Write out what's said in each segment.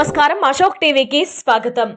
నమస్కారం, అశోక్ టీవీకి స్వాగతం.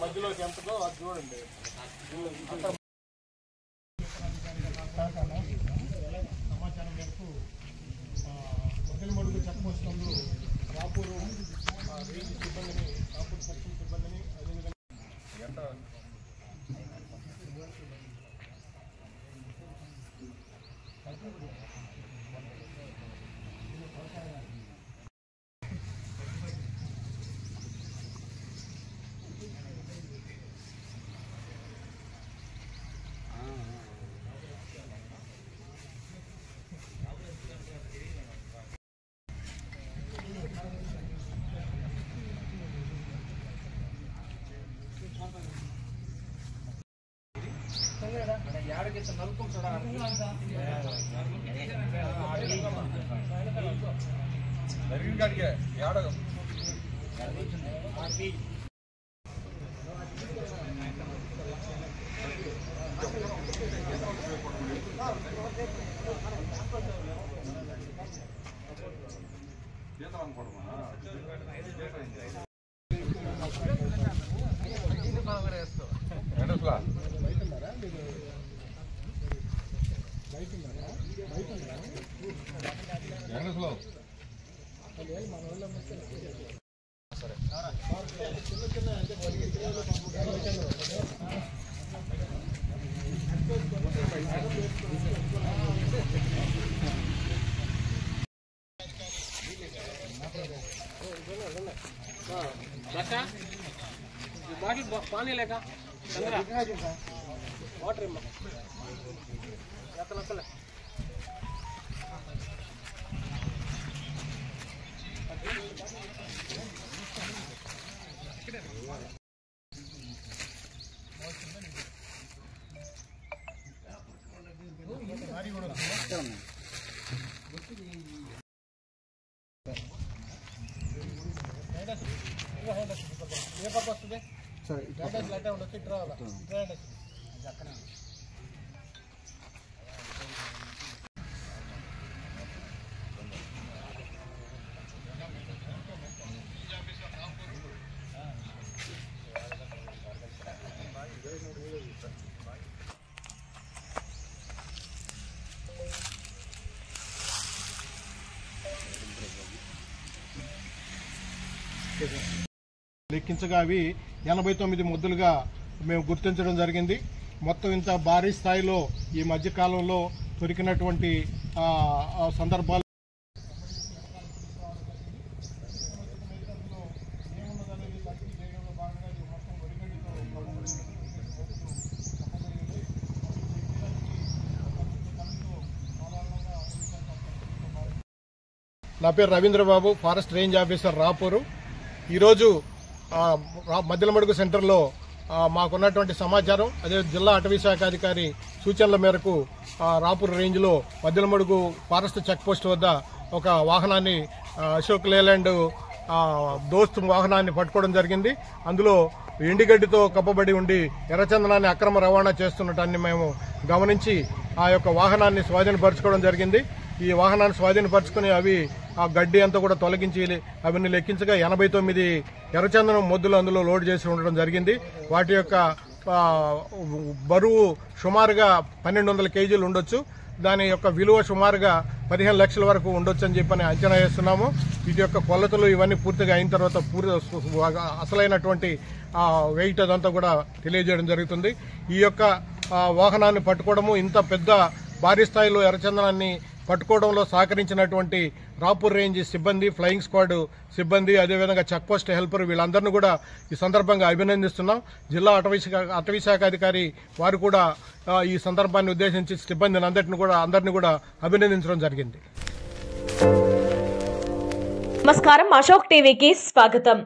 మధ్యలో ఎంతలో అది చూడండి. సమాచారం మేరకు మొదలమడుగు చెక్ పోస్ట్ నందు రాపూరు రేంజ్ సిబ్బందిని, రాపూరు సెక్షన్ సిబ్బందిని, అదేవిధంగా బాటిల్ పానీ లేక వాటర్ ఎత్తలే ఏ పక్క వస్తుంది సరే లైట్ ఉండొచ్చు. ఇటు రావాలి అక్కడ లెక్కించగా అవి 89 ముద్దులుగా మేము గుర్తించడం జరిగింది. మొత్తం ఇంత భారీ స్థాయిలో ఈ మధ్యకాలంలో దొరికినటువంటి సందర్భాలు నా పేరు Ravindra Babu, forest range officer Rapur. ఈరోజు మధ్యలమడుగు సెంటర్లో మాకున్నటువంటి సమాచారం, అదే జిల్లా అటవీ శాఖ అధికారి సూచనల మేరకు రాపూర్ రేంజ్లో మధ్యలమడుగు ఫారెస్ట్ చెక్ పోస్ట్ వద్ద ఒక వాహనాన్ని, అశోక్ లేలాండ్ దోస్త్ వాహనాన్ని పట్టుకోవడం జరిగింది. అందులో ఎండిగడ్డితో కప్పబడి ఉండి ఎర్రచందనాన్ని అక్రమ రవాణా చేస్తున్నటాన్ని మేము గమనించి ఆ యొక్క వాహనాన్ని స్వాధీనపరచుకోవడం జరిగింది. ఈ వాహనాన్ని స్వాధీనపరచుకుని ఆ గడ్డి అంతా కూడా తొలగించి అవన్నీ లెక్కించగా 89 ఎర్రచందనం మొద్దులు అందులో లోడ్ చేసి ఉండడం జరిగింది. వాటి యొక్క బరువు సుమారుగా 1200 కేజీలు ఉండొచ్చు. దాని యొక్క విలువ సుమారుగా 15 లక్షల వరకు ఉండొచ్చు అని చెప్పని అంచనా వేస్తున్నాము. వీటి యొక్క కొలతలు ఇవన్నీ పూర్తిగా అయిన తర్వాత అసలైనటువంటి వెయిట్ అదంతా కూడా తెలియజేయడం జరుగుతుంది. ఈ యొక్క వాహనాన్ని పట్టుకోవడము, ఇంత పెద్ద భారీ స్థాయిలో ఎర్రచందనాన్ని పట్టుకోవడంలో సహకరించినటువంటి రాపూర్ రేంజ్ సిబ్బంది, ఫ్లయింగ్ స్క్వాడ్ సిబ్బంది, అదేవిధంగా చెక్ పోస్ట్ హెల్పర్, వీళ్ళందరినీ కూడా ఈ సందర్భంగా అభినందిస్తున్నాం. జిల్లా అటవీ శాఖ అధికారి వారు కూడా ఈ సందర్భాన్ని ఉద్దేశించి సిబ్బందిని అందరినీ కూడా అభినందించడం జరిగింది. నమస్కారం, అశోక్ టీవీకి స్వాగతం.